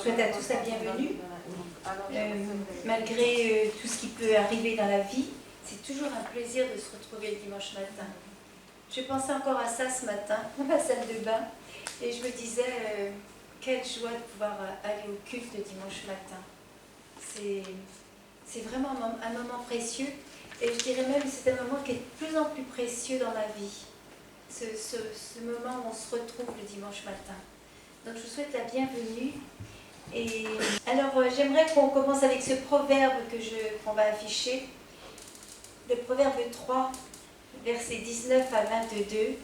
souhaite à tous la bienvenue. Malgré tout ce qui peut arriver dans la vie, c'est toujours un plaisir de se retrouver le dimanche matin. Je pensais encore à ça ce matin, dans ma salle de bain, et je me disais, quelle joie de pouvoir aller au culte de dimanche matin. C'est vraiment un moment précieux, et je dirais même que c'est un moment qui est de plus en plus précieux dans ma vie. Ce moment où on se retrouve le dimanche matin. Donc je vous souhaite la bienvenue. Et alors j'aimerais qu'on commence avec ce proverbe qu'on va afficher. Le proverbe 3, versets 19 à 22.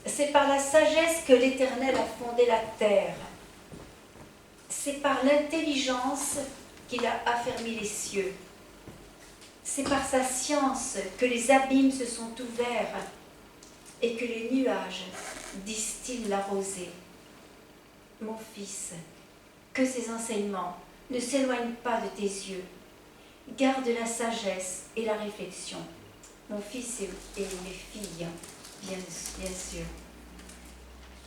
C'est par la sagesse que l'Éternel a fondé la terre. C'est par l'intelligence qu'il a affermi les cieux. C'est par sa science que les abîmes se sont ouverts et que les nuages distillent la rosée. Mon fils, que ces enseignements ne s'éloignent pas de tes yeux. Garde la sagesse et la réflexion. Mon fils et mes filles, bien sûr.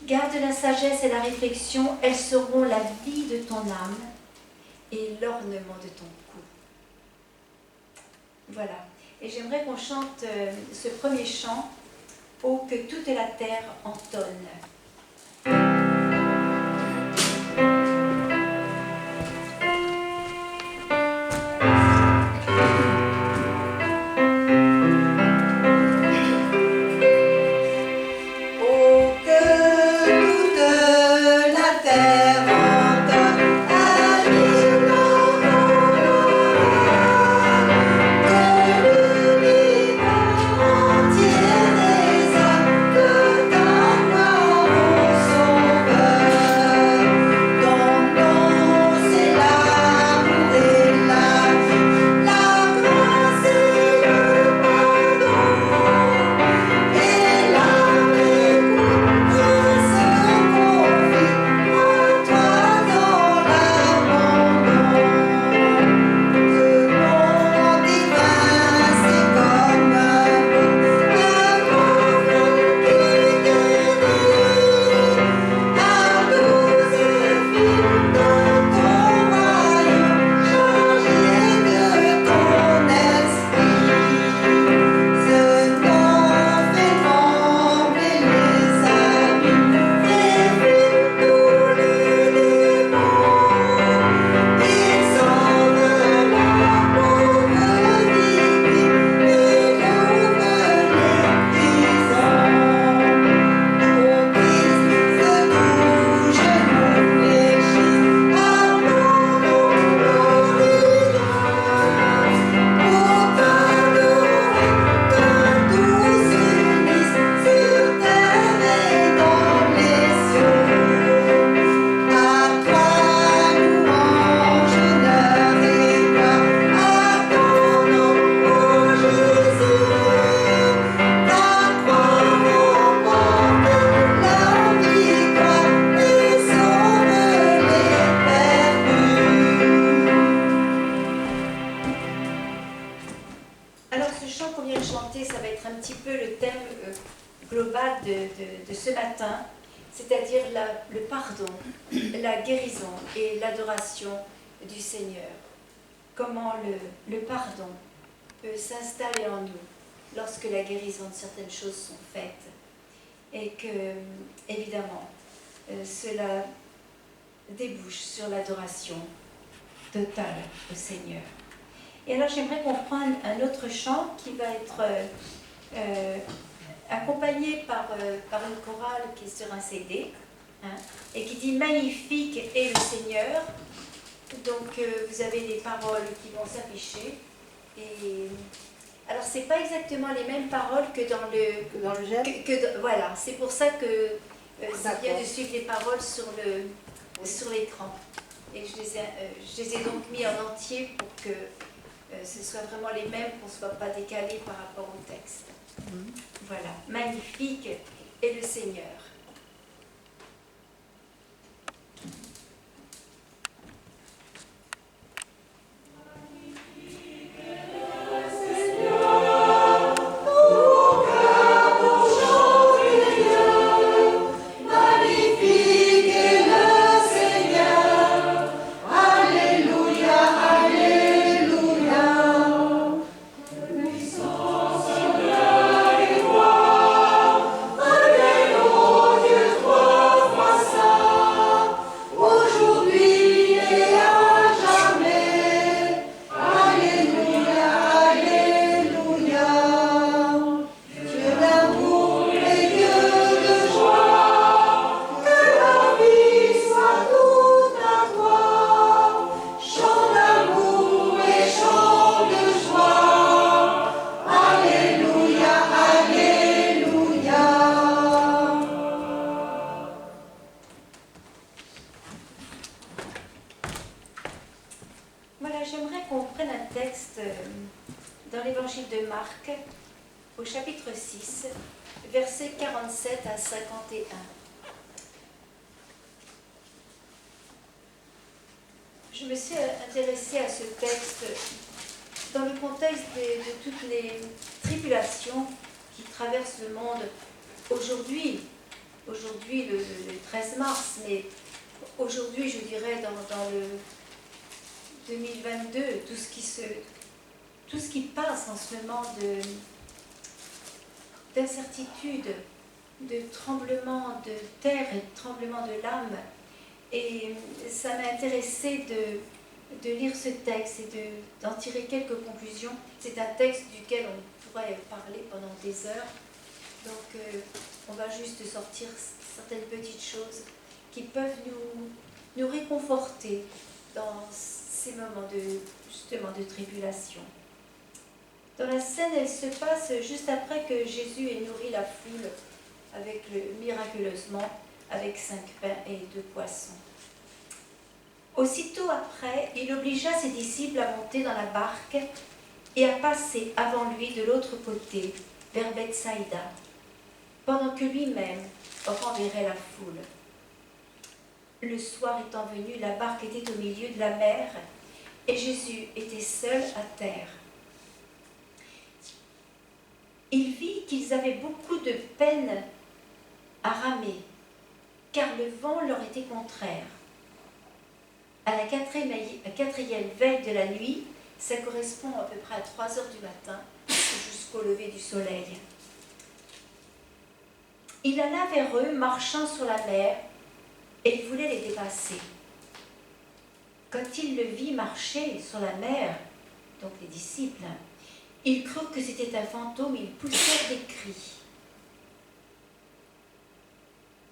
Garde la sagesse et la réflexion, elles seront la vie de ton âme et l'ornement de ton cou. Voilà. Et j'aimerais qu'on chante ce premier chant, « Oh, que toute la terre entonne ». De ce matin, c'est-à-dire le pardon, la guérison et l'adoration du Seigneur. Comment le pardon peut s'installer en nous lorsque la guérison de certaines choses sont faites et que, évidemment, cela débouche sur l'adoration totale au Seigneur. Et alors j'aimerais qu'on prenne un autre chant qui va être accompagné par une chorale qui est sur un CD, hein, et qui dit « Magnifique est le Seigneur ». Donc vous avez les paroles qui vont s'afficher. Et alors c'est pas exactement les mêmes paroles que dans le gel. Voilà, c'est pour ça que c'est bien de suivre les paroles sur l'écran. Et je les ai donc mis en entier pour que ce soit vraiment les mêmes, qu'on ne soit pas décalé par rapport au texte. Voilà, magnifique est le Seigneur. Magnifique est le Seigneur. j'aimerais qu'on prenne un texte dans l'évangile de Marc, au chapitre 6, versets 47 à 51. Je me suis intéressée à ce texte dans le contexte de toutes les tribulations qui traversent le monde aujourd'hui le 13 mars, mais aujourd'hui, je dirais, dans le 2022, tout ce qui passe en ce moment d'incertitude, de tremblement de terre et de tremblement de l'âme. Et ça m'a intéressée de lire ce texte et d'en tirer quelques conclusions. C'est un texte duquel on pourrait parler pendant des heures. Donc on va juste sortir certaines petites choses qui peuvent nous réconforter dans ces moments justement de tribulation. Dans la scène, elle se passe juste après que Jésus ait nourri la foule miraculeusement avec 5 pains et 2 poissons. Aussitôt après, il obligea ses disciples à monter dans la barque et à passer avant lui de l'autre côté, vers Bethsaïda, pendant que lui-même renverrait la foule. Le soir étant venu, la barque était au milieu de la mer et Jésus était seul à terre. Il vit qu'ils avaient beaucoup de peine à ramer, car le vent leur était contraire. À la quatrième veille de la nuit, ça correspond à peu près à 3 heures du matin, jusqu'au lever du soleil. Il alla vers eux, marchant sur la mer, et il voulait les dépasser. Quand il le vit marcher sur la mer, donc les disciples, ils crurent que c'était un fantôme, ils poussèrent des cris.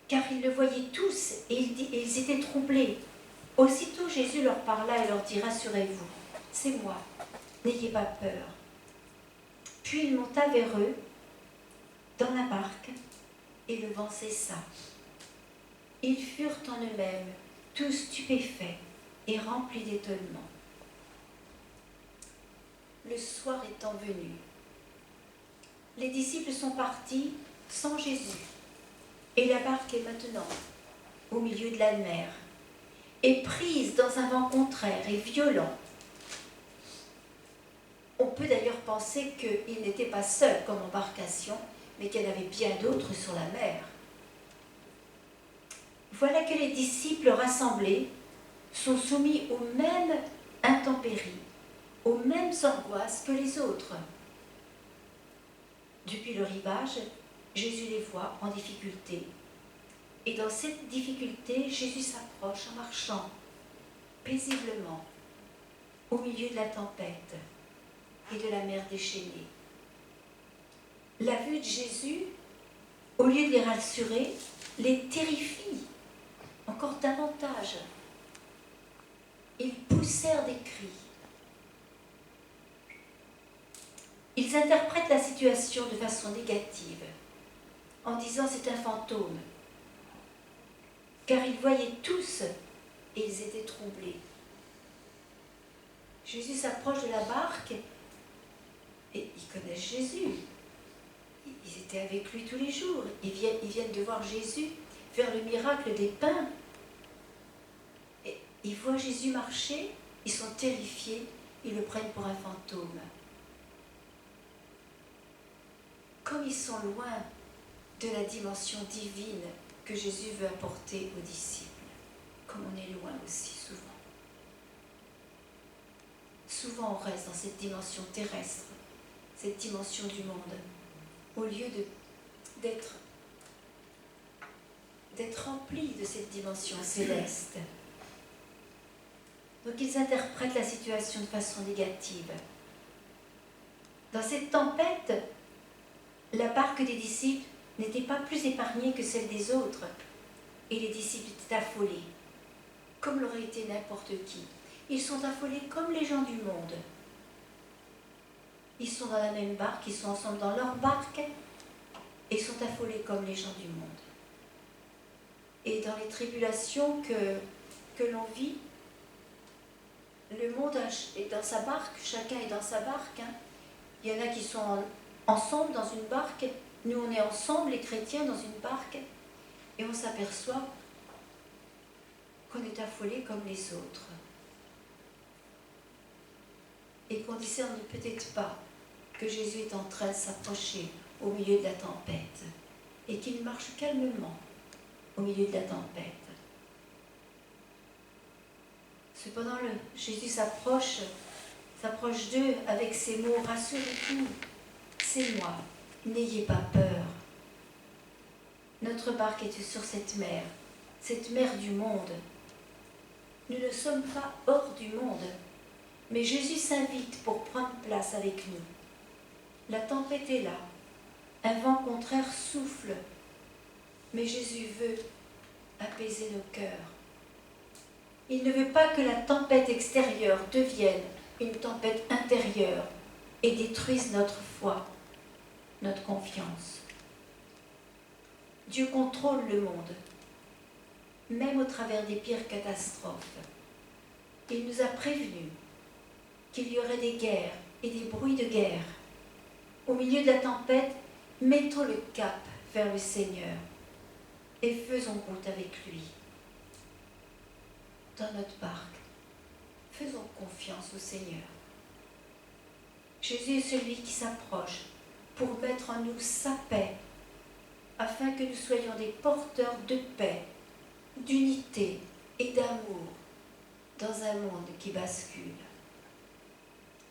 Car ils le voyaient tous et ils étaient troublés. Aussitôt Jésus leur parla et leur dit « Rassurez-vous, c'est moi, n'ayez pas peur. » Puis il monta vers eux dans la barque et le vent cessa. Ils furent en eux-mêmes, tous stupéfaits et remplis d'étonnement. Le soir étant venu, les disciples sont partis sans Jésus, et la barque est maintenant au milieu de la mer, et prise dans un vent contraire et violent. On peut d'ailleurs penser qu'il n'était pas seul comme embarcation, mais qu'il y en avait bien d'autres sur la mer. Voilà que les disciples rassemblés sont soumis aux mêmes intempéries, aux mêmes angoisses que les autres. Depuis le rivage, Jésus les voit en difficulté. Et dans cette difficulté, Jésus s'approche en marchant paisiblement au milieu de la tempête et de la mer déchaînée. La vue de Jésus, au lieu de les rassurer, les terrifie encore davantage. Ils poussèrent des cris. Ils interprètent la situation de façon négative, en disant c'est un fantôme, car ils voyaient tous et ils étaient troublés. Jésus s'approche de la barque et ils connaissent Jésus. Ils étaient avec lui tous les jours. Ils viennent de voir Jésus faire le miracle des pains. Et ils voient Jésus marcher, ils sont terrifiés, ils le prennent pour un fantôme. Comme ils sont loin de la dimension divine que Jésus veut apporter aux disciples, comme on est loin aussi souvent. Souvent on reste dans cette dimension terrestre, cette dimension du monde, au lieu d'être rempli de cette dimension céleste. Donc ils interprètent la situation de façon négative. Dans cette tempête, la barque des disciples n'était pas plus épargnée que celle des autres, et les disciples étaient affolés, comme l'aurait été n'importe qui. Ils sont affolés comme les gens du monde. Ils sont dans la même barque, ils sont ensemble dans leur barque, et ils sont affolés comme les gens du monde. Et dans les tribulations que l'on vit, le monde est dans sa barque, chacun est dans sa barque. Hein. Il y en a qui sont ensemble dans une barque, nous on est ensemble, les chrétiens, dans une barque, et on s'aperçoit qu'on est affolé comme les autres. Et qu'on ne discerne peut-être pas que Jésus est en train de s'approcher au milieu de la tempête, et qu'il marche calmement au milieu de la tempête. Cependant, Jésus s'approche d'eux avec ces mots: rassurez-vous, c'est moi, n'ayez pas peur. Notre barque est sur cette mer du monde. Nous ne sommes pas hors du monde, mais Jésus s'invite pour prendre place avec nous. La tempête est là, un vent contraire souffle, mais Jésus veut apaiser nos cœurs. Il ne veut pas que la tempête extérieure devienne une tempête intérieure et détruise notre foi, notre confiance. Dieu contrôle le monde, même au travers des pires catastrophes. Il nous a prévenus qu'il y aurait des guerres et des bruits de guerre. Au milieu de la tempête, mettons le cap vers le Seigneur et faisons route avec lui. Dans notre barque, faisons confiance au Seigneur. Jésus est celui qui s'approche pour mettre en nous sa paix, afin que nous soyons des porteurs de paix, d'unité et d'amour dans un monde qui bascule.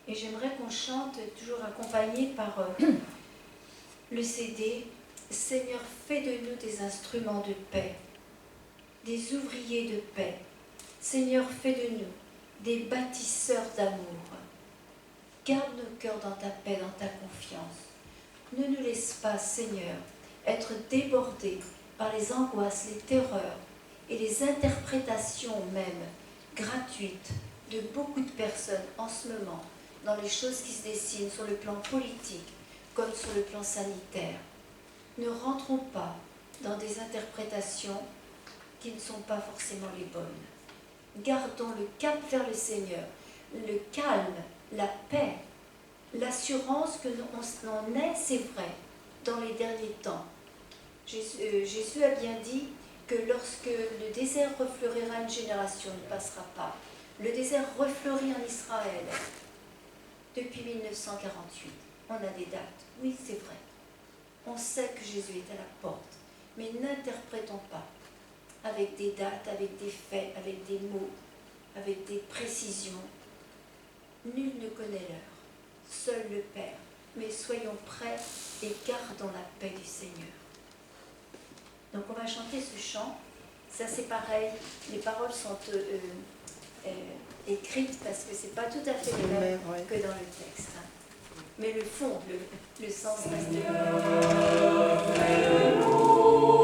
Et j'aimerais qu'on chante, toujours accompagné par le CD, « Seigneur, fais de nous des instruments de paix, des ouvriers de paix. Seigneur, fais de nous des bâtisseurs d'amour. Garde nos cœurs dans ta paix, dans ta confiance. Ne nous laisse pas, Seigneur, être débordés par les angoisses, les terreurs et les interprétations même gratuites de beaucoup de personnes en ce moment dans les choses qui se dessinent sur le plan politique comme sur le plan sanitaire. Ne rentrons pas dans des interprétations qui ne sont pas forcément les bonnes. Gardons le cap vers le Seigneur, le calme, la paix, l'assurance que l'on en est, c'est vrai, dans les derniers temps. Jésus a bien dit que lorsque le désert refleurira, une génération ne passera pas. Le désert refleurit en Israël depuis 1948. On a des dates. Oui, c'est vrai. On sait que Jésus est à la porte, mais n'interprétons pas avec des dates, avec des faits, avec des mots, avec des précisions. Nul ne connaît l'heure, seul le Père. Mais soyons prêts et gardons la paix du Seigneur. Donc on va chanter ce chant. Ça c'est pareil, les paroles sont écrites parce que c'est pas tout à fait les mêmes que dans le texte. Hein. Mais le fond, le sens reste le même. Oh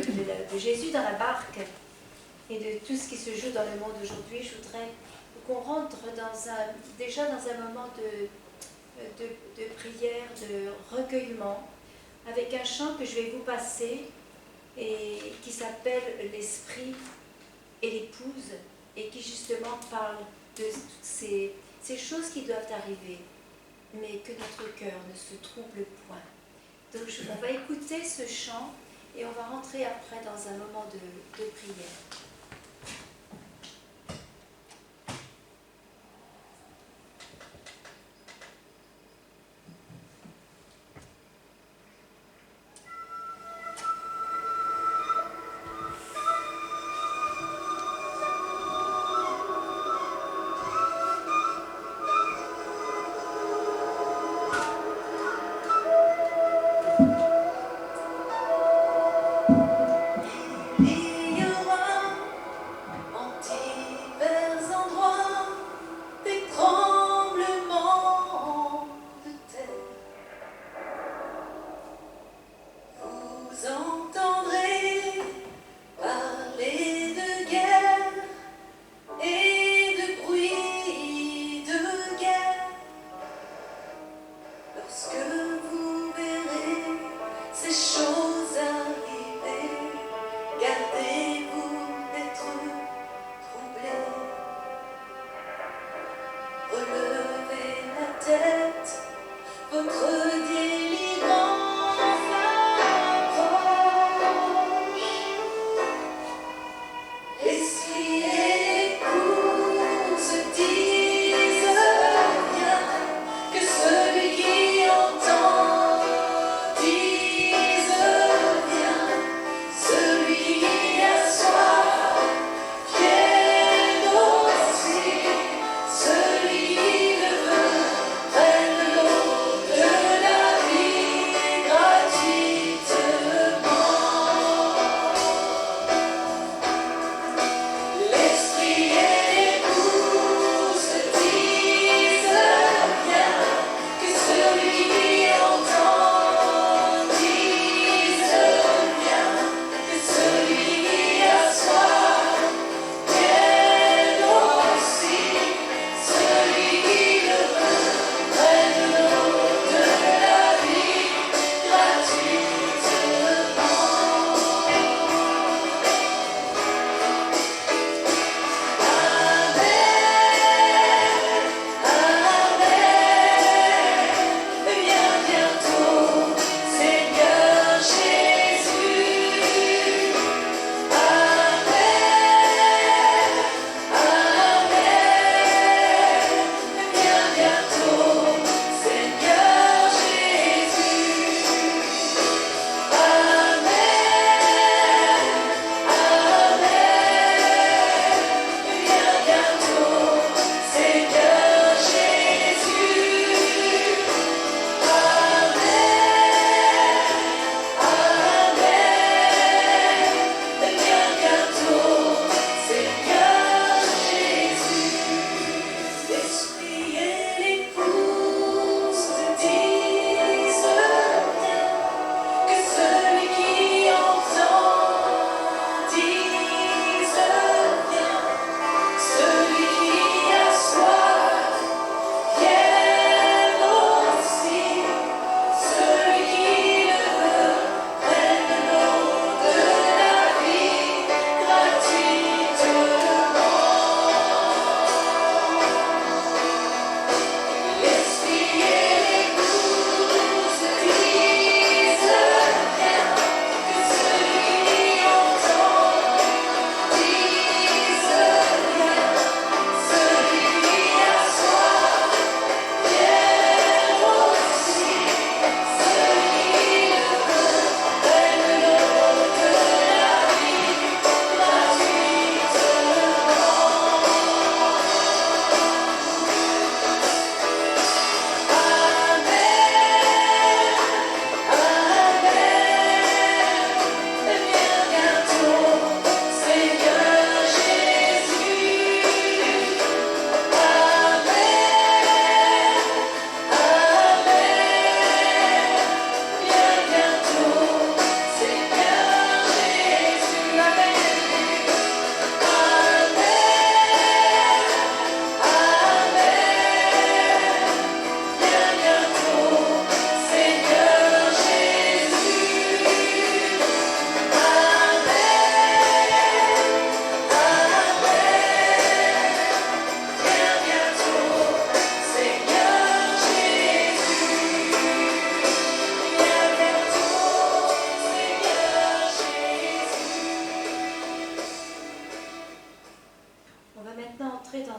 de Jésus dans la barque et de tout ce qui se joue dans le monde aujourd'hui, je voudrais qu'on rentre déjà dans un moment de prière, de recueillement, avec un chant que je vais vous passer et qui s'appelle L'Esprit et l'Épouse et qui justement parle de toutes ces choses qui doivent arriver, mais que notre cœur ne se trouble point. Donc on va écouter ce chant et on va rentrer après dans un moment de prière. Il y aura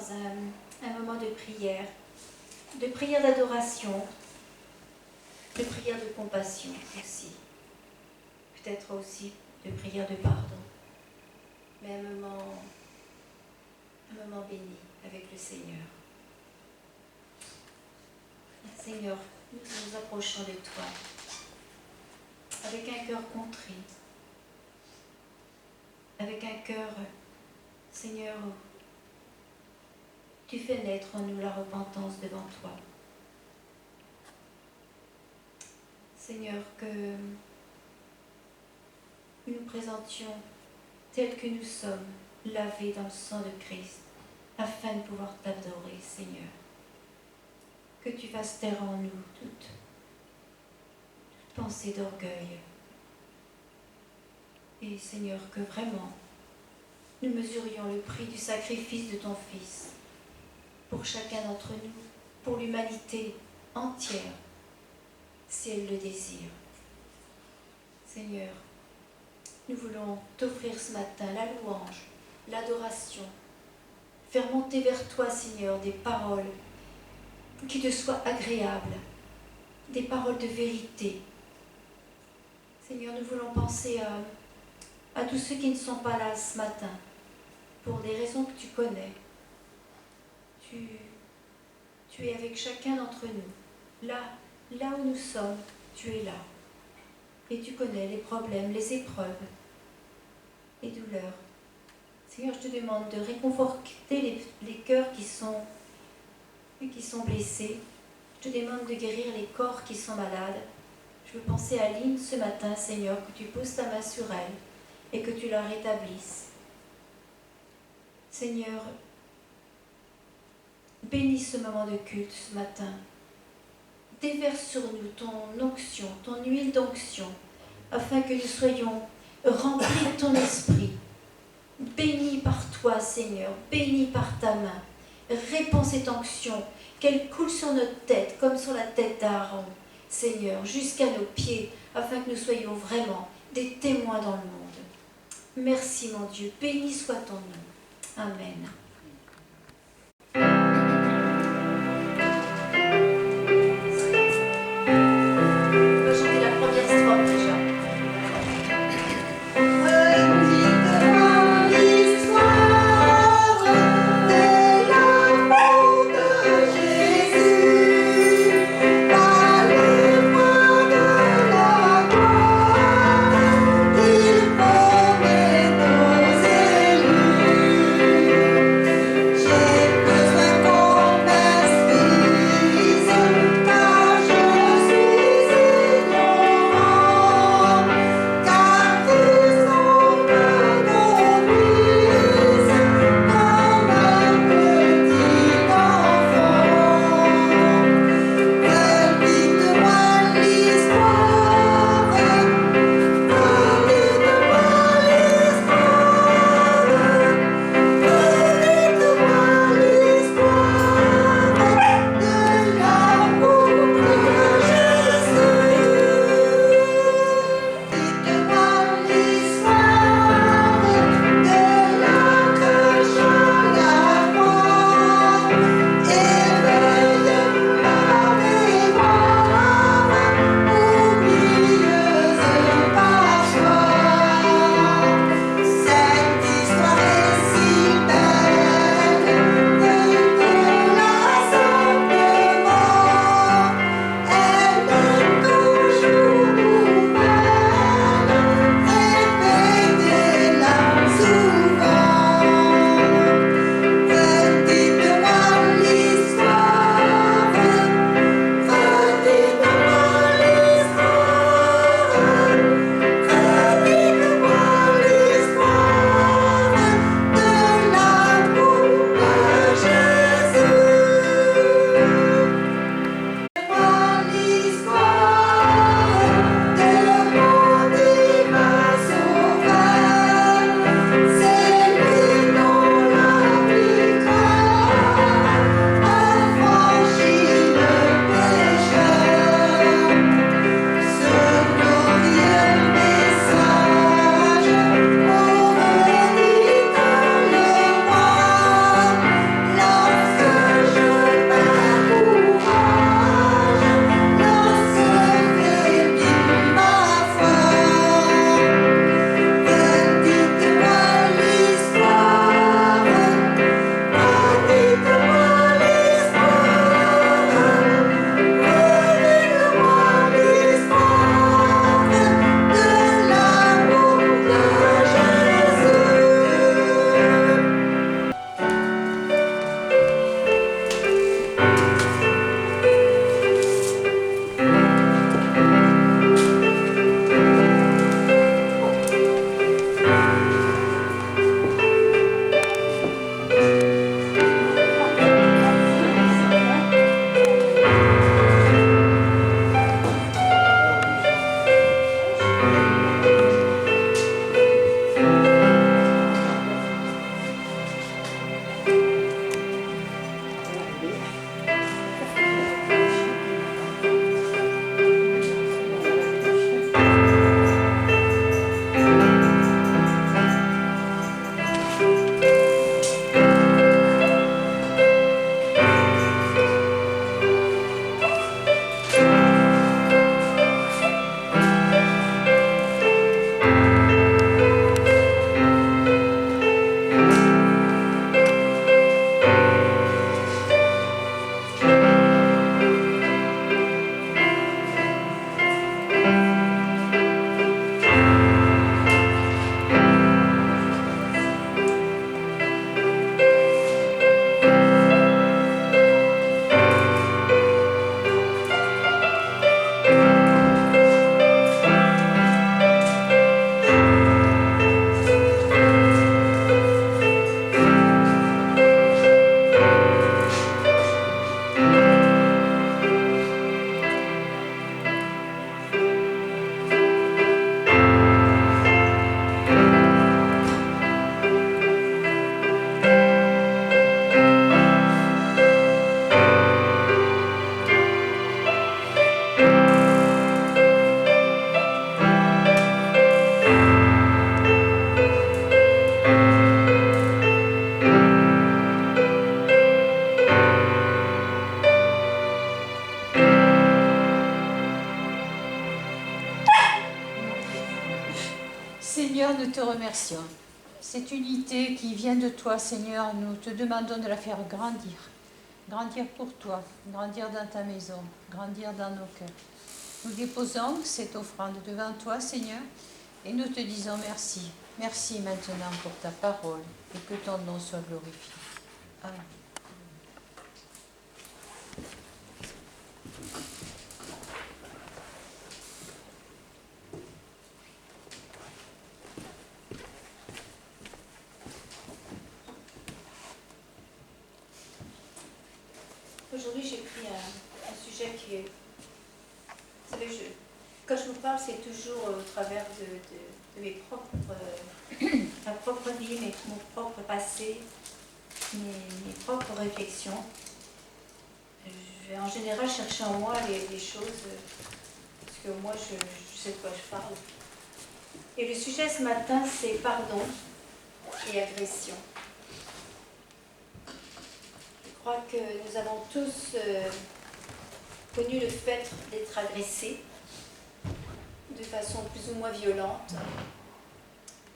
dans un moment de prière d'adoration, de prière de compassion aussi, peut-être aussi de prière de pardon, mais un moment béni avec le Seigneur. Seigneur, nous nous approchons de toi avec un cœur contrit, avec un cœur, Seigneur, tu fais naître en nous la repentance devant toi. Seigneur, que nous présentions tels que nous sommes, lavés dans le sang de Christ, afin de pouvoir t'adorer, Seigneur. Que tu fasses taire en nous toute pensée d'orgueil. Et Seigneur, que vraiment, nous mesurions le prix du sacrifice de ton Fils, pour chacun d'entre nous, pour l'humanité entière, si elle le désire. Seigneur, nous voulons t'offrir ce matin la louange, l'adoration, faire monter vers toi, Seigneur, des paroles qui te soient agréables, des paroles de vérité. Seigneur, nous voulons penser à tous ceux qui ne sont pas là ce matin, pour des raisons que tu connais. Tu es avec chacun d'entre nous. Là où nous sommes, tu es là. Et tu connais les problèmes, les épreuves, les douleurs. Seigneur, je te demande de réconforter les cœurs qui sont blessés. Je te demande de guérir les corps qui sont malades. Je veux penser à Lynn ce matin, Seigneur, que tu poses ta main sur elle et que tu la rétablisses. Seigneur, bénis ce moment de culte ce matin. Déverse sur nous ton onction, ton huile d'onction, afin que nous soyons remplis de ton esprit. Bénis par toi, Seigneur, bénis par ta main. Répands cette onction, qu'elle coule sur notre tête, comme sur la tête d'Aaron, Seigneur, jusqu'à nos pieds, afin que nous soyons vraiment des témoins dans le monde. Merci, mon Dieu, béni soit ton nom. Amen. Il promet nos élus. remercions. Cette unité qui vient de toi, Seigneur, nous te demandons de la faire grandir. Grandir pour toi, grandir dans ta maison, grandir dans nos cœurs. Nous déposons cette offrande devant toi, Seigneur, et nous te disons merci. Merci maintenant pour ta parole et que ton nom soit glorifié. Amen. Aujourd'hui, j'ai pris un sujet qui est... Vous savez, quand je vous parle, c'est toujours au travers de mes propres... ma propre vie, mon propre passé, mes propres réflexions. Je vais en général chercher en moi les choses, parce que moi, je sais de quoi je parle. Et le sujet ce matin, c'est pardon et agression. Je crois que nous avons tous connu le fait d'être agressés de façon plus ou moins violente.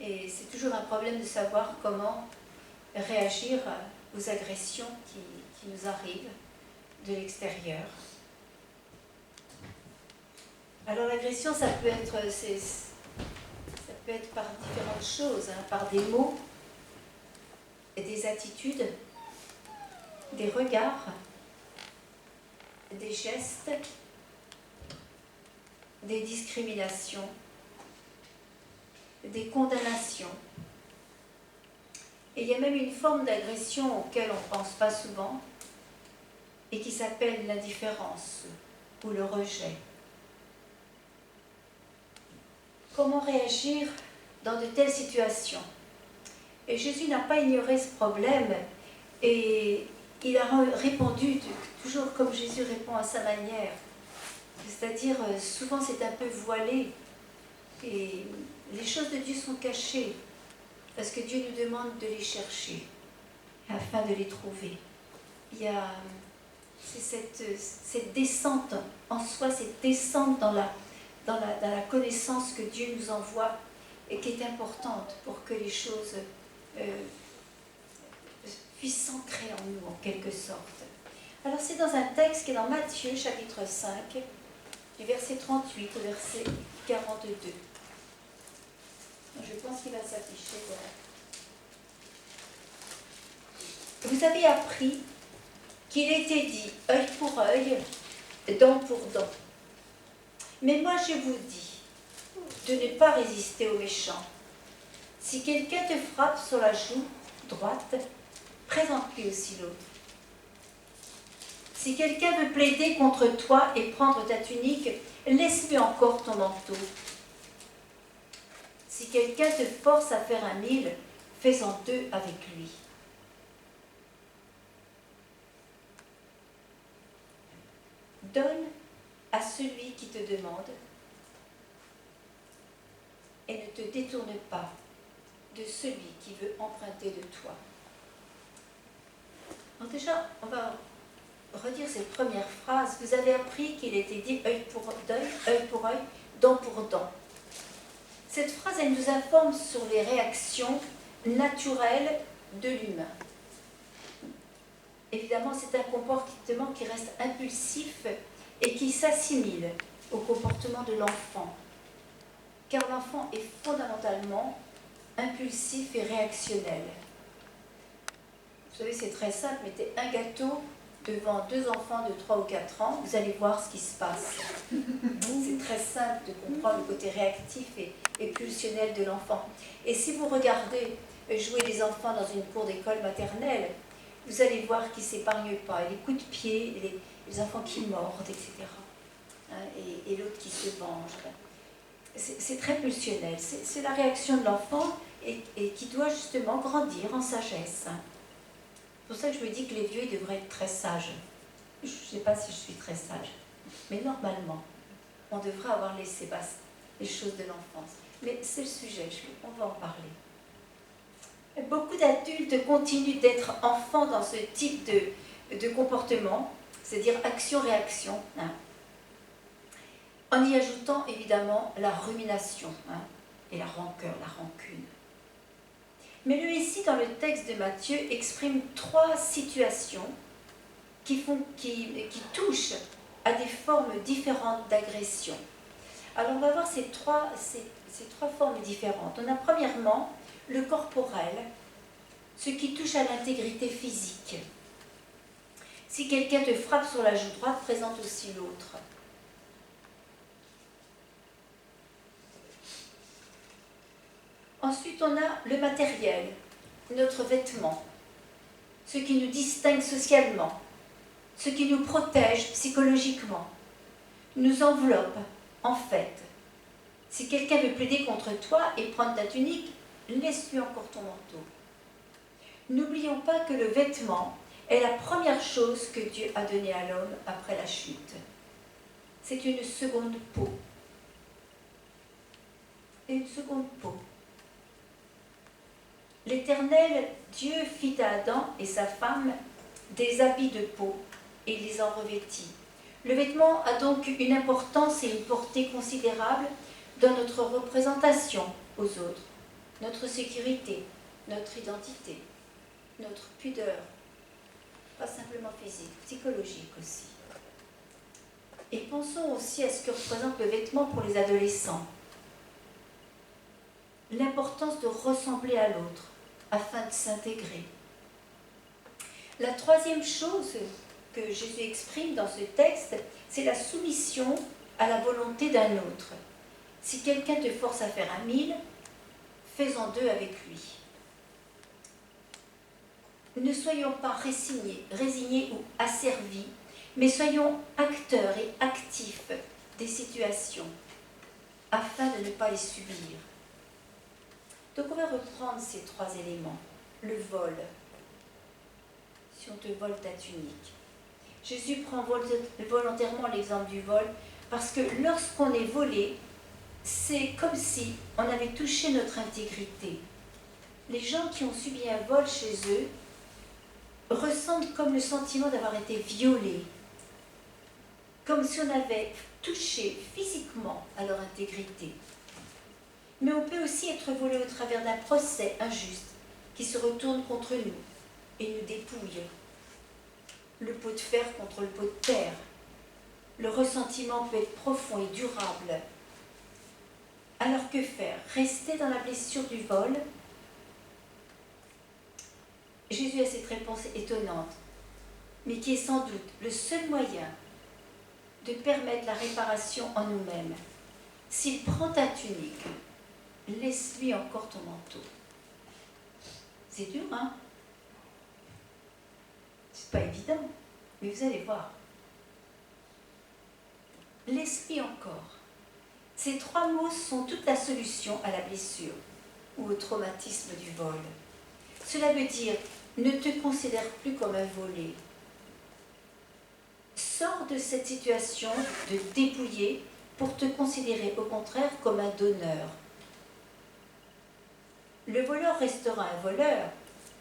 Et c'est toujours un problème de savoir comment réagir aux agressions qui nous arrivent de l'extérieur. Alors l'agression, ça peut être par différentes choses, hein, par des mots, des attitudes, des regards, des gestes, des discriminations, des condamnations. Et il y a même une forme d'agression auquel on ne pense pas souvent et qui s'appelle l'indifférence ou le rejet. Comment réagir dans de telles situations? Et Jésus n'a pas ignoré ce problème et il a répondu toujours comme Jésus répond à sa manière. C'est-à-dire, souvent c'est un peu voilé et les choses de Dieu sont cachées parce que Dieu nous demande de les chercher afin de les trouver. Il y a cette descente en soi, cette descente dans la connaissance que Dieu nous envoie et qui est importante pour que les choses puissent s'ancrer en nous en quelque sorte. Alors c'est dans un texte qui est dans Matthieu chapitre 5, du verset 38 au verset 42. Je pense qu'il va s'afficher. Voilà. Vous avez appris qu'il était dit œil pour œil, dent pour dent. Mais moi je vous dis de ne pas résister aux méchants. Si quelqu'un te frappe sur la joue droite, présente-lui aussi l'autre. Si quelqu'un veut plaider contre toi et prendre ta tunique, laisse-lui encore ton manteau. Si quelqu'un te force à faire un mille, fais-en deux avec lui. Donne à celui qui te demande et ne te détourne pas de celui qui veut emprunter de toi. Donc déjà, on va redire cette première phrase. Vous avez appris qu'il était dit œil pour œil, dent pour dent. Cette phrase, elle nous informe sur les réactions naturelles de l'humain. Évidemment, c'est un comportement qui reste impulsif et qui s'assimile au comportement de l'enfant. Car l'enfant est fondamentalement impulsif et réactionnel. Vous savez, c'est très simple, mettez un gâteau devant deux enfants de 3 ou 4 ans, vous allez voir ce qui se passe. C'est très simple de comprendre le côté réactif et pulsionnel de l'enfant. Et si vous regardez jouer des enfants dans une cour d'école maternelle, vous allez voir qu'ils ne s'épargnent pas. Les coups de pied, les enfants qui mordent, etc. Hein, et l'autre qui se venge. C'est très pulsionnel. C'est la réaction de l'enfant et qui doit justement grandir en sagesse. C'est pour ça que je me dis que les vieux ils devraient être très sages. Je ne sais pas si je suis très sage, mais normalement, on devrait avoir laissé passer les choses de l'enfance. Mais c'est le sujet, on va en parler. Beaucoup d'adultes continuent d'être enfants dans ce type de comportement, c'est-à-dire action-réaction, hein, en y ajoutant évidemment la rumination, hein, et la rancœur, la rancune. Mais le récit dans le texte de Matthieu exprime trois situations qui touchent à des formes différentes d'agression. Alors on va voir ces trois formes différentes. On a premièrement le corporel, ce qui touche à l'intégrité physique. Si quelqu'un te frappe sur la joue droite, présente aussi l'autre. Ensuite, on a le matériel, notre vêtement, ce qui nous distingue socialement, ce qui nous protège psychologiquement, nous enveloppe en fait. Si quelqu'un veut plaider contre toi et prendre ta tunique, laisse-lui encore ton manteau. N'oublions pas que le vêtement est la première chose que Dieu a donnée à l'homme après la chute. C'est une seconde peau. Et une seconde peau. L'Éternel Dieu fit à Adam et sa femme des habits de peau et les en revêtit. Le vêtement a donc une importance et une portée considérable dans notre représentation aux autres, notre sécurité, notre identité, notre pudeur, pas simplement physique, psychologique aussi. Et pensons aussi à ce que représente le vêtement pour les adolescents. L'importance de ressembler à l'autre afin de s'intégrer. La troisième chose que Jésus exprime dans ce texte, c'est la soumission à la volonté d'un autre. Si quelqu'un te force à faire 1000, fais-en 2 avec lui. Ne soyons pas résignés ou asservis, mais soyons acteurs et actifs des situations afin de ne pas les subir. Donc on va reprendre ces 3 éléments. Le vol. Si on te vole ta tunique. Jésus prend volontairement l'exemple du vol parce que lorsqu'on est volé, c'est comme si on avait touché notre intégrité. Les gens qui ont subi un vol chez eux ressentent comme le sentiment d'avoir été violés, comme si on avait touché physiquement à leur intégrité. Mais on peut aussi être volé au travers d'un procès injuste qui se retourne contre nous et nous dépouille. Le pot de fer contre le pot de terre. Le ressentiment peut être profond et durable. Alors que faire? Rester dans la blessure du vol? Jésus a cette réponse étonnante, mais qui est sans doute le seul moyen de permettre la réparation en nous-mêmes. S'il prend ta tunique, laisse-lui encore ton manteau. C'est dur, hein? C'est pas évident, mais vous allez voir. Laisse-lui encore. Ces 3 mots sont toute la solution à la blessure ou au traumatisme du vol. Cela veut dire, ne te considère plus comme un volé. Sors de cette situation de dépouillé pour te considérer au contraire comme un donneur. Le voleur restera un voleur,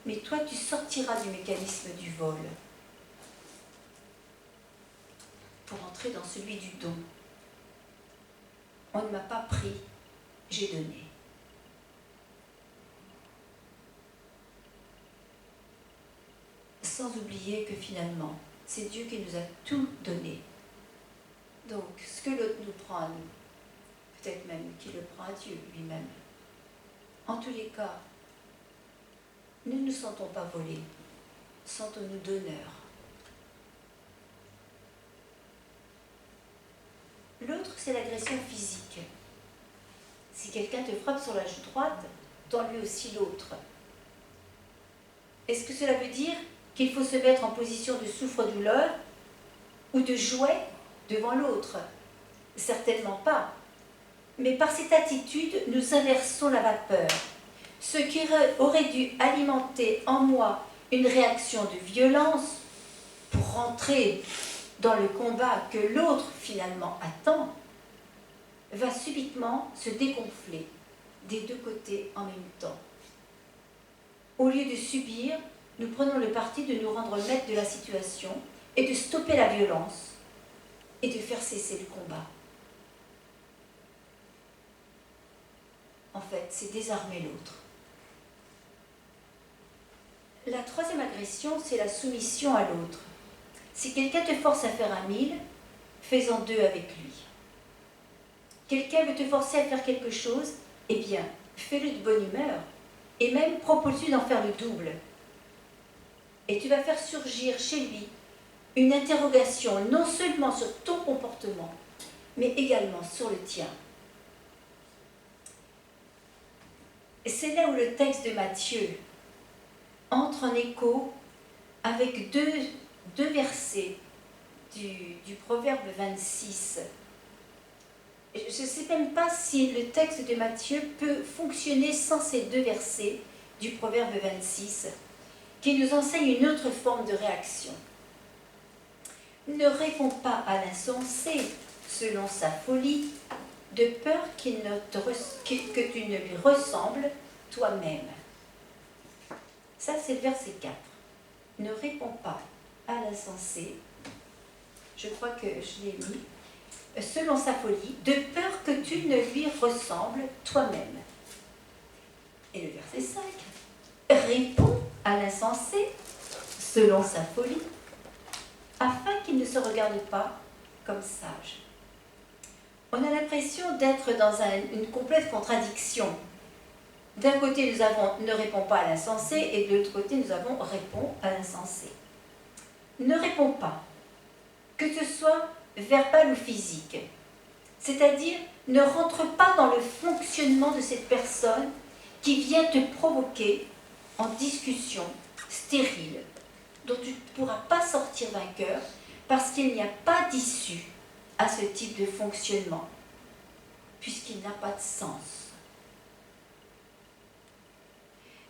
mais toi tu sortiras du mécanisme du vol pour entrer dans celui du don. On ne m'a pas pris, j'ai donné. Sans oublier que finalement, c'est Dieu qui nous a tout donné. Donc, ce que l'autre nous prend à nous, peut-être même qu'il le prend à Dieu lui-même. En tous les cas, ne nous sentons pas volés, sentons-nous donneurs. L'autre, c'est l'agression physique. Si quelqu'un te frappe sur la joue droite, tends-lui aussi l'autre. Est-ce que cela veut dire qu'il faut se mettre en position de souffre-douleur ou de jouet devant l'autre? Certainement pas. Mais par cette attitude, nous inversons la vapeur. Ce qui aurait dû alimenter en moi une réaction de violence pour rentrer dans le combat que l'autre finalement attend, va subitement se dégonfler des 2 côtés en même temps. Au lieu de subir, nous prenons le parti de nous rendre maîtres de la situation et de stopper la violence et de faire cesser le combat. En fait, c'est désarmer l'autre. La troisième agression, c'est la soumission à l'autre. Si quelqu'un te force à faire 1 000, fais-en 2 avec lui. Quelqu'un veut te forcer à faire quelque chose, eh bien, fais-le de bonne humeur, et même propose-lui d'en faire le double. Et tu vas faire surgir chez lui une interrogation non seulement sur ton comportement, mais également sur le tien. C'est là où le texte de Matthieu entre en écho avec deux versets du Proverbe 26. Je ne sais même pas si le texte de Matthieu peut fonctionner sans ces 2 versets du Proverbe 26, qui nous enseignent une autre forme de réaction. Ne réponds pas à l'insensé selon sa folie, de peur que tu ne lui ressembles toi-même. Ça, c'est le verset 4. Ne réponds pas à l'insensé, je crois que je l'ai mis, selon sa folie, de peur que tu ne lui ressembles toi-même. Et le verset 5. Réponds à l'insensé, selon sa folie, afin qu'il ne se regarde pas comme sage. On a l'impression d'être dans une complète contradiction. D'un côté, nous avons ne réponds pas à l'insensé, et de l'autre côté, nous avons réponds à l'insensé. Ne réponds pas, que ce soit verbal ou physique. C'est-à-dire, ne rentre pas dans le fonctionnement de cette personne qui vient te provoquer en discussion stérile, dont tu ne pourras pas sortir vainqueur parce qu'il n'y a pas d'issue à ce type de fonctionnement, puisqu'il n'a pas de sens.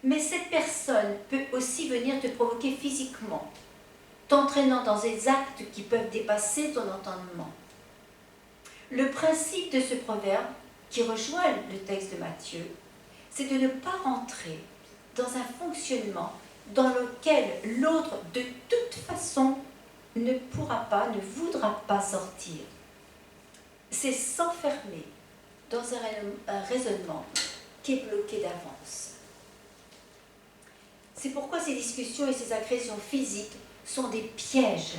Mais cette personne peut aussi venir te provoquer physiquement, t'entraînant dans des actes qui peuvent dépasser ton entendement. Le principe de ce proverbe, qui rejoint le texte de Matthieu, c'est de ne pas rentrer dans un fonctionnement dans lequel l'autre, de toute façon, ne pourra pas, ne voudra pas sortir. C'est s'enfermer dans un raisonnement qui est bloqué d'avance. C'est pourquoi ces discussions et ces agressions physiques sont des pièges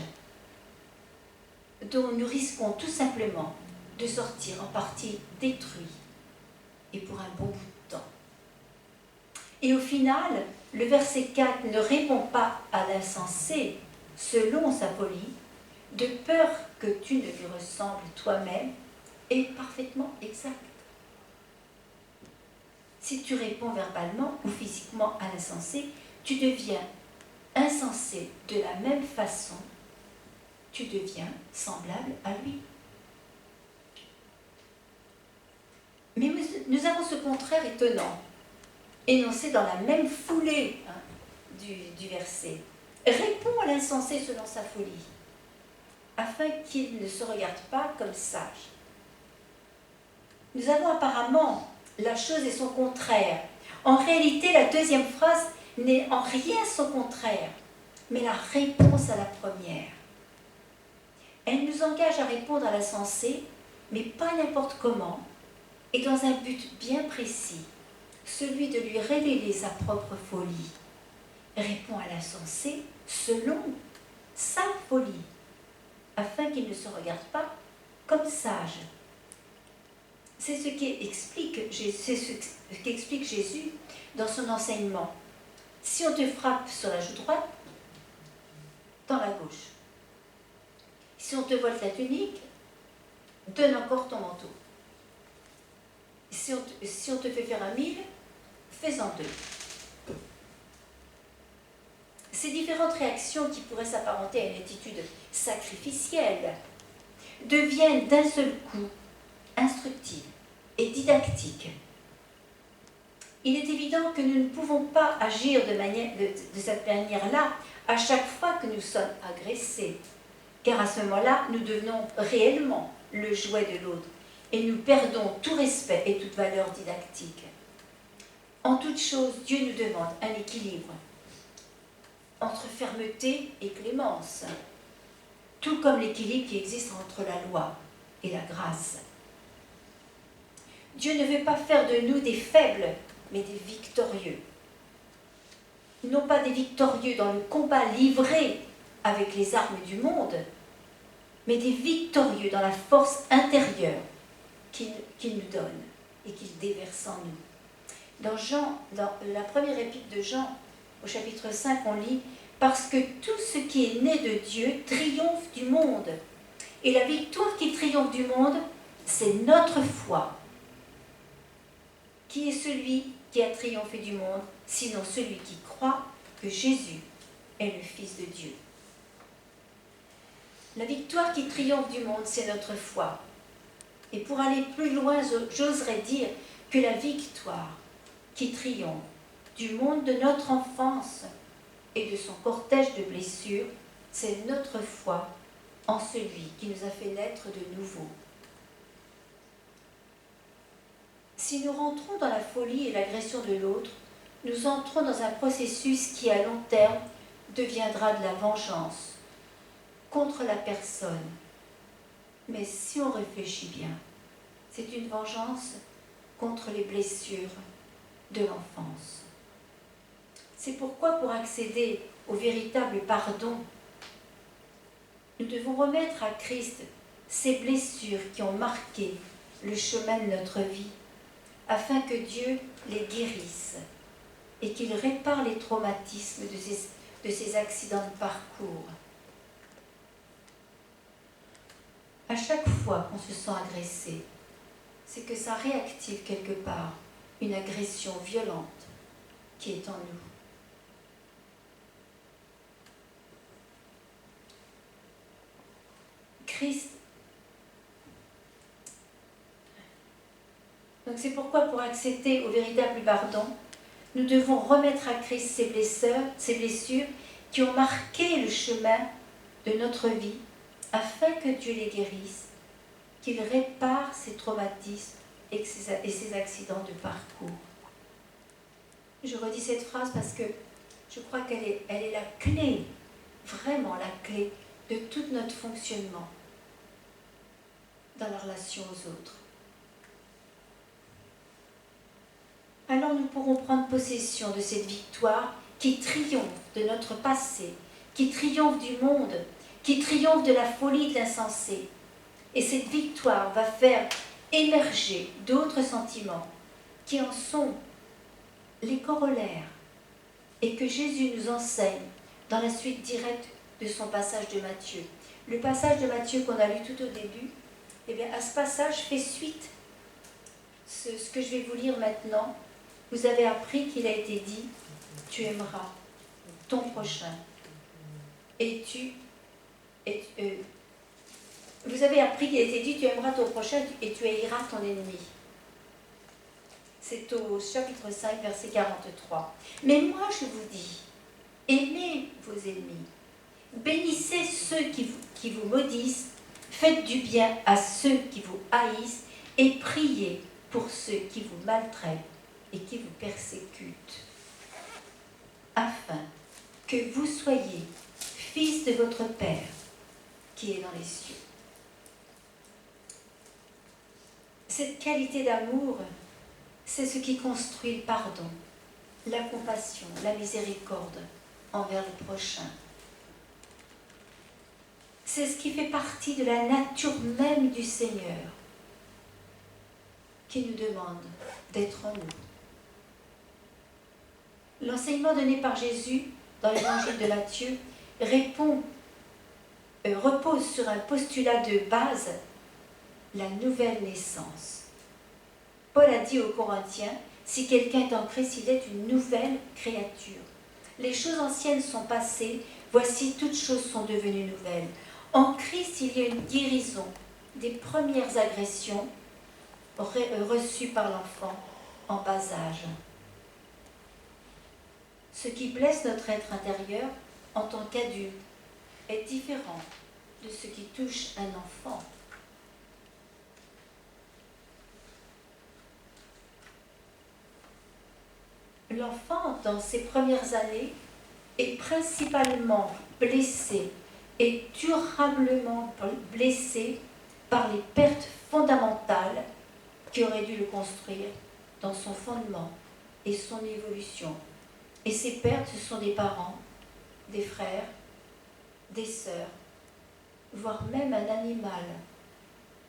dont nous risquons tout simplement de sortir en partie détruits et pour un bon bout de temps. Et au final, le verset 4 ne répond pas à l'insensé selon sa folie, de peur que tu ne lui ressembles toi-même, est parfaitement exact. Si tu réponds verbalement ou physiquement à l'insensé, tu deviens insensé de la même façon, tu deviens semblable à lui. Mais nous avons ce contraire étonnant, énoncé dans la même foulée du verset. Réponds à l'insensé selon sa folie, afin qu'il ne se regarde pas comme sage. Nous avons apparemment la chose et son contraire. En réalité, la deuxième phrase n'est en rien son contraire, mais la réponse à la première. Elle nous engage à répondre à l'insensé, mais pas n'importe comment, et dans un but bien précis, celui de lui révéler sa propre folie. Réponds à l'insensé selon sa folie, afin qu'il ne se regarde pas comme sage. C'est ce qu'explique Jésus dans son enseignement. Si on te frappe sur la joue droite, dans la gauche. Si on te vole ta tunique, donne encore ton manteau. Si on te fait faire 1 000, fais-en 2. Ces différentes réactions qui pourraient s'apparenter à une attitude sacrificielle deviennent d'un seul coup instructives et didactiques. Il est évident que nous ne pouvons pas agir de cette manière-là à chaque fois que nous sommes agressés, car à ce moment-là, nous devenons réellement le jouet de l'autre et nous perdons tout respect et toute valeur didactique. En toute chose, Dieu nous demande un équilibre entre fermeté et clémence, tout comme l'équilibre qui existe entre la loi et la grâce. Dieu ne veut pas faire de nous des faibles, mais des victorieux. non pas des victorieux dans le combat livré avec les armes du monde, mais des victorieux dans la force intérieure qu'il nous donne et qu'il déverse en nous. Dans la première épître de Jean, au chapitre 5, on lit « Parce que tout ce qui est né de Dieu triomphe du monde. Et la victoire qui triomphe du monde, c'est notre foi. Qui est celui qui a triomphé du monde, sinon celui qui croit que Jésus est le Fils de Dieu. » La victoire qui triomphe du monde, c'est notre foi. Et pour aller plus loin, j'oserais dire que la victoire qui triomphe du monde de notre enfance et de son cortège de blessures, c'est notre foi en celui qui nous a fait naître de nouveau. Si nous rentrons dans la folie et l'agression de l'autre, nous entrons dans un processus qui, à long terme, deviendra de la vengeance contre la personne. Mais si on réfléchit bien, c'est une vengeance contre les blessures de l'enfance. C'est pourquoi, pour accéder au véritable pardon, nous devons remettre à Christ ces blessures qui ont marqué le chemin de notre vie, afin que Dieu les guérisse et qu'il répare les traumatismes de ces accidents de parcours. À chaque fois qu'on se sent agressé, c'est que ça réactive quelque part une agression violente qui est en nous. Christ. Donc c'est pourquoi, pour accéder au véritable pardon, nous devons remettre à Christ ces blessures qui ont marqué le chemin de notre vie, afin que Dieu les guérisse, qu'il répare ces traumatismes et ces accidents de parcours. Je redis cette phrase parce que je crois qu'elle est la clé, vraiment la clé de tout notre fonctionnement dans la relation aux autres. Alors nous pourrons prendre possession de cette victoire qui triomphe de notre passé, qui triomphe du monde, qui triomphe de la folie de l'insensé. Et cette victoire va faire émerger d'autres sentiments qui en sont les corollaires et que Jésus nous enseigne dans la suite directe de son passage de Matthieu. Le passage de Matthieu qu'on a lu tout au début, eh bien, à ce passage fait suite ce que je vais vous lire maintenant. Vous avez appris qu'il a été dit « Tu aimeras ton prochain » vous avez appris qu'il a été dit « Tu aimeras ton prochain et tu haïras ton ennemi ». C'est au chapitre 5, verset 43. « Mais moi, je vous dis, aimez vos ennemis, bénissez ceux qui vous maudissent, faites du bien à ceux qui vous haïssent et priez pour ceux qui vous maltraitent et qui vous persécutent, afin que vous soyez fils de votre Père qui est dans les cieux. » Cette qualité d'amour, c'est ce qui construit le pardon, la compassion, la miséricorde envers le prochain. C'est ce qui fait partie de la nature même du Seigneur, qui nous demande d'être en nous. L'enseignement donné par Jésus dans l'évangile de Matthieu repose sur un postulat de base, la nouvelle naissance. Paul a dit aux Corinthiens, si quelqu'un est en Christ, il est une nouvelle créature. Les choses anciennes sont passées, voici toutes choses sont devenues nouvelles. En Christ, il y a une guérison des premières agressions reçues par l'enfant en bas âge. Ce qui blesse notre être intérieur en tant qu'adulte est différent de ce qui touche un enfant. L'enfant, dans ses premières années, est principalement blessé et durablement blessé par les pertes fondamentales qui auraient dû le construire dans son fondement et son évolution Et ces pertes, ce sont des parents, des frères, des sœurs, voire même un animal,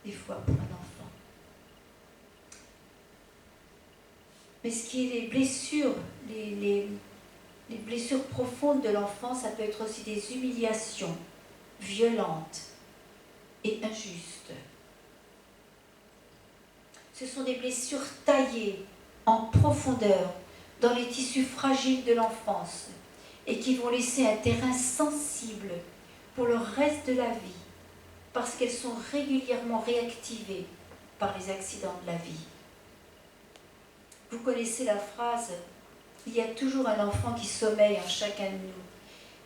des fois pour un enfant. Mais ce qui est les blessures, les blessures profondes de l'enfant, ça peut être aussi des humiliations violentes et injustes. Ce sont des blessures taillées en profondeur dans les tissus fragiles de l'enfance et qui vont laisser un terrain sensible pour le reste de la vie parce qu'elles sont régulièrement réactivées par les accidents de la vie. Vous connaissez la phrase « Il y a toujours un enfant qui sommeille en chacun de nous ».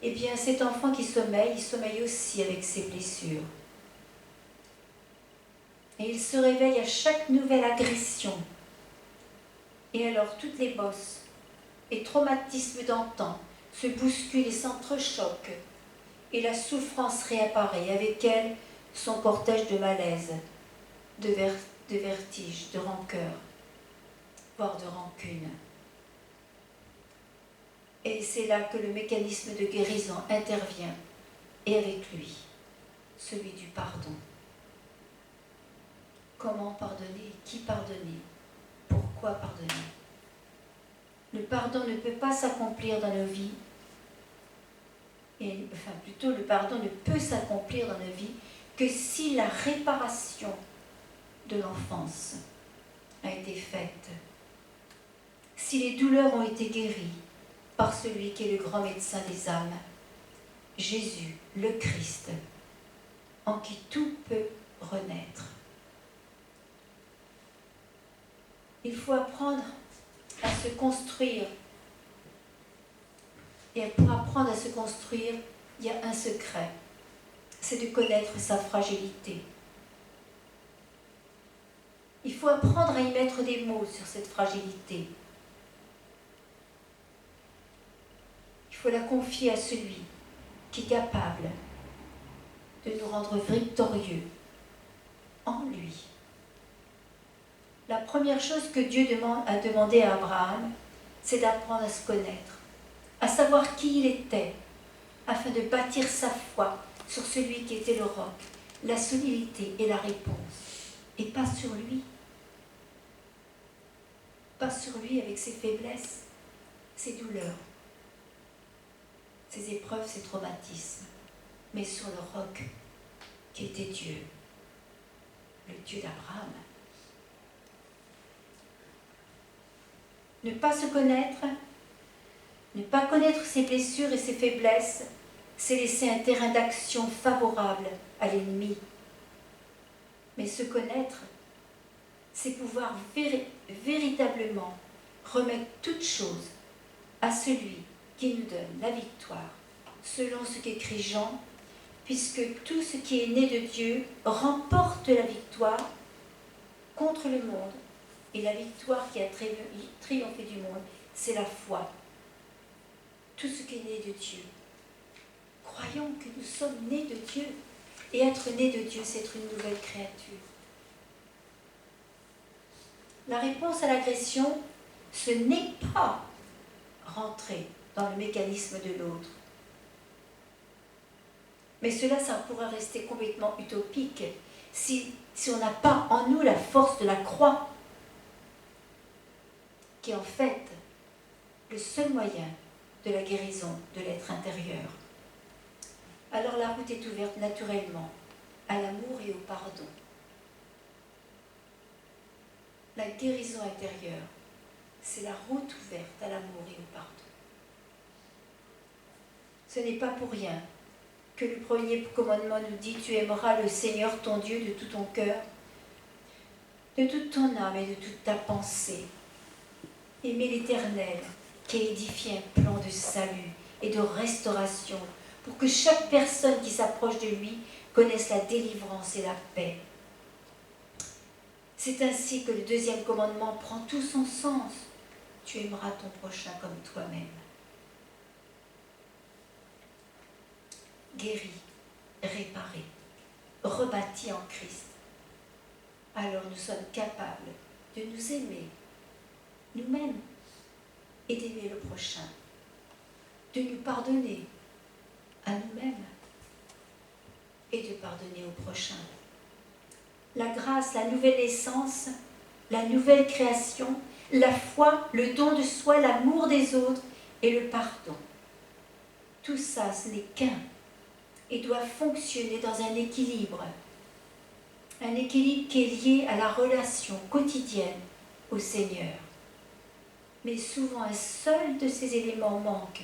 Eh bien, cet enfant qui sommeille, il sommeille aussi avec ses blessures. Et il se réveille à chaque nouvelle agression. Et alors, toutes les bosses et traumatismes d'antan se bousculent et s'entrechoquent. Et la souffrance réapparaît, avec elle son cortège de malaise, de vertige, de rancœur, voire de rancune. Et c'est là que le mécanisme de guérison intervient, et avec lui, celui du pardon. Comment pardonner? Qui pardonner? Pourquoi pardonner? Le pardon ne peut pas s'accomplir dans nos vies, le pardon ne peut s'accomplir dans nos vies que si la réparation de l'enfance a été faite, si les douleurs ont été guéries par celui qui est le grand médecin des âmes, Jésus, le Christ, en qui tout peut renaître. Il faut apprendre à se construire. Et pour apprendre à se construire, il y a un secret, c'est de connaître sa fragilité. Il faut apprendre à y mettre des mots sur cette fragilité. Il faut la confier à celui qui est capable de nous rendre victorieux en lui. La première chose que Dieu a demandé à Abraham, c'est d'apprendre à se connaître, à savoir qui il était, afin de bâtir sa foi sur celui qui était le roc, la solidité et la réponse, et pas sur lui. Pas sur lui avec ses faiblesses, ses douleurs, ses épreuves, ses traumatismes, mais sur le roc qui était Dieu, le Dieu d'Abraham. Ne pas se connaître, ne pas connaître ses blessures et ses faiblesses, c'est laisser un terrain d'action favorable à l'ennemi. Mais se connaître, c'est pouvoir véritablement remettre toute chose à celui qui nous donne la victoire, selon ce qu'écrit Jean, puisque tout ce qui est né de Dieu remporte la victoire contre le monde. Et la victoire qui a triomphé du monde, c'est la foi. Tout ce qui est né de Dieu. Croyons que nous sommes nés de Dieu. Et être né de Dieu, c'est être une nouvelle créature. La réponse à l'agression, ce n'est pas rentrer dans le mécanisme de l'autre. Mais cela, ça pourrait rester complètement utopique si on n'a pas en nous la force de la croix, qui est en fait le seul moyen de la guérison de l'être intérieur. Alors la route est ouverte naturellement à l'amour et au pardon. La guérison intérieure, c'est la route ouverte à l'amour et au pardon. Ce n'est pas pour rien que le premier commandement nous dit « Tu aimeras le Seigneur ton Dieu de tout ton cœur, de toute ton âme et de toute ta pensée. » Aimer l'Éternel qui a édifié un plan de salut et de restauration pour que chaque personne qui s'approche de lui connaisse la délivrance et la paix. C'est ainsi que le deuxième commandement prend tout son sens. Tu aimeras ton prochain comme toi-même. Guéri, réparé, rebâti en Christ. Alors nous sommes capables de nous aimer nous-mêmes et d'aimer le prochain de nous pardonner à nous-mêmes et de pardonner au prochain. La grâce, la nouvelle naissance, la nouvelle création, la foi, le don de soi, l'amour des autres et le pardon. Tout ça, ce n'est qu'un et doit fonctionner dans un équilibre. Un équilibre qui est lié à la relation quotidienne au Seigneur. Mais souvent, un seul de ces éléments manque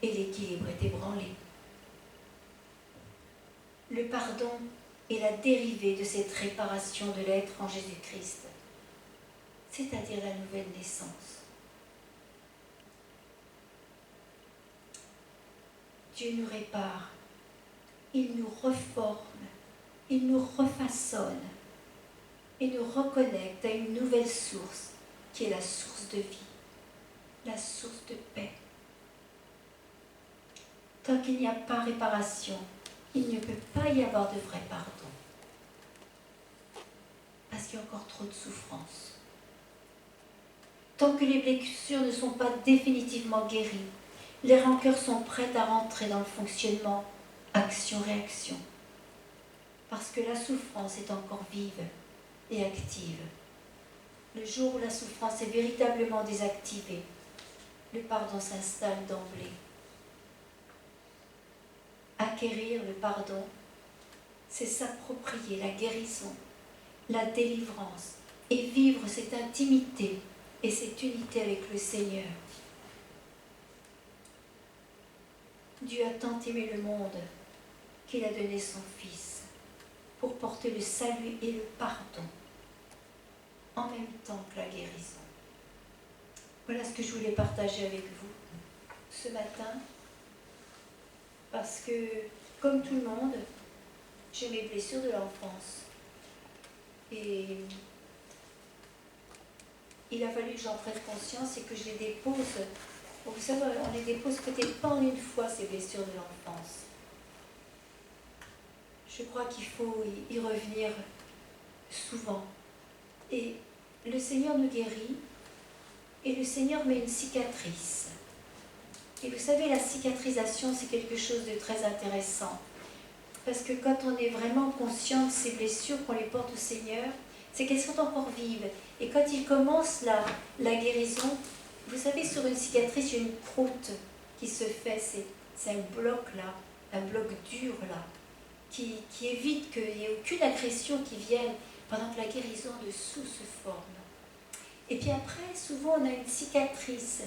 et l'équilibre est ébranlé. Le pardon est la dérivée de cette réparation de l'être en Jésus-Christ, c'est-à-dire la nouvelle naissance. Dieu nous répare, il nous reforme, il nous refaçonne et nous reconnecte à une nouvelle source qui est la source de vie, la source de paix. Tant qu'il n'y a pas réparation, il ne peut pas y avoir de vrai pardon. Parce qu'il y a encore trop de souffrance. Tant que les blessures ne sont pas définitivement guéries, les rancœurs sont prêtes à rentrer dans le fonctionnement action-réaction. Parce que la souffrance est encore vive et active. Le jour où la souffrance est véritablement désactivée, le pardon s'installe d'emblée. Acquérir le pardon, c'est s'approprier la guérison, la délivrance et vivre cette intimité et cette unité avec le Seigneur. Dieu a tant aimé le monde qu'il a donné son Fils pour porter le salut et le pardon en même temps que la guérison. Voilà ce que je voulais partager avec vous ce matin, parce que, comme tout le monde, j'ai mes blessures de l'enfance. Et il a fallu que j'en prenne conscience et que je les dépose. Vous savez, on les dépose peut-être pas en une fois, ces blessures de l'enfance. Je crois qu'il faut y revenir souvent. Et le Seigneur nous guérit, et le Seigneur met une cicatrice. Et vous savez, la cicatrisation, c'est quelque chose de très intéressant. Parce que quand on est vraiment conscient de ces blessures, qu'on les porte au Seigneur, c'est qu'elles sont encore vives. Et quand il commence la guérison, vous savez, sur une cicatrice, il y a une croûte qui se fait. C'est un bloc là, un bloc dur là, qui évite qu'il n'y ait aucune agression qui vienne pendant que la guérison dessous se forme. Et puis après, souvent, on a une cicatrice.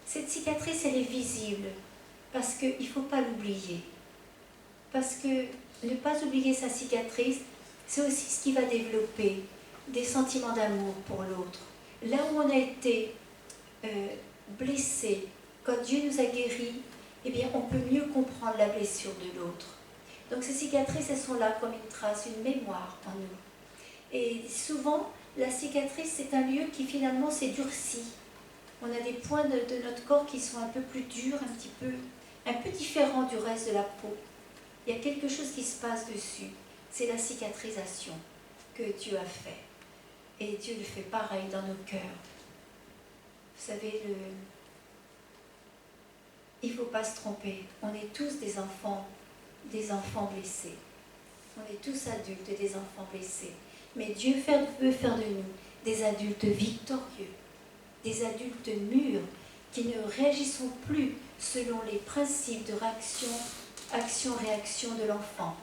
Cette cicatrice, elle est visible, parce qu'il ne faut pas l'oublier. Parce que ne pas oublier sa cicatrice, c'est aussi ce qui va développer des sentiments d'amour pour l'autre. Là où on a été blessé, quand Dieu nous a guéris, eh bien, on peut mieux comprendre la blessure de l'autre. Donc ces cicatrices, elles sont là comme une trace, une mémoire en nous. Et souvent, la cicatrice, c'est un lieu qui finalement s'est durci. On a des points de notre corps qui sont un peu plus durs, un peu différents du reste de la peau. Il y a quelque chose qui se passe dessus. C'est la cicatrisation que Dieu a fait. Et Dieu le fait pareil dans nos cœurs. Vous savez, il ne faut pas se tromper. On est tous des enfants blessés. On est tous adultes et des enfants blessés. Mais Dieu veut faire de nous des adultes victorieux, des adultes mûrs, qui ne réagissent plus selon les principes de réaction, action-réaction de l'enfant,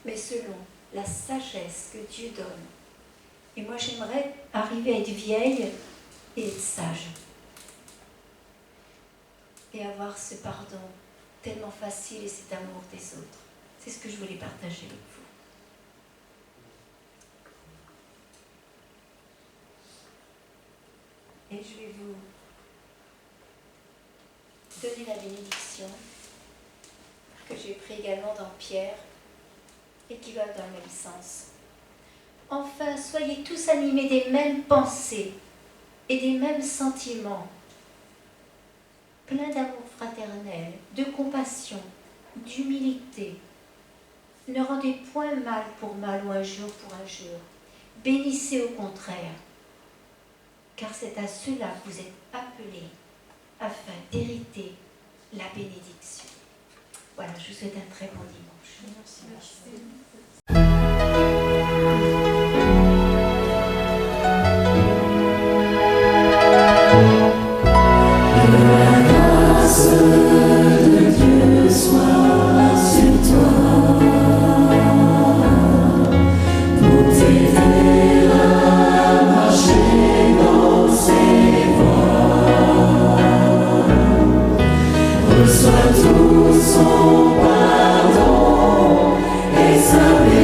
mais selon la sagesse que Dieu donne. Et moi, j'aimerais arriver à être vieille et être sage. Et avoir ce pardon tellement facile et cet amour des autres. C'est ce que je voulais partager avec vous. Et je vais vous donner la bénédiction que j'ai prise également dans Pierre et qui va dans le même sens. Enfin, soyez tous animés des mêmes pensées et des mêmes sentiments, pleins d'amour fraternel, de compassion, d'humilité. Ne rendez point mal pour mal ou injure pour injure. Bénissez au contraire, car c'est à cela que vous êtes appelés, afin d'hériter la la bénédiction. Voilà, je vous souhaite un très bon dimanche. Merci. Reçois tout son pardon et sa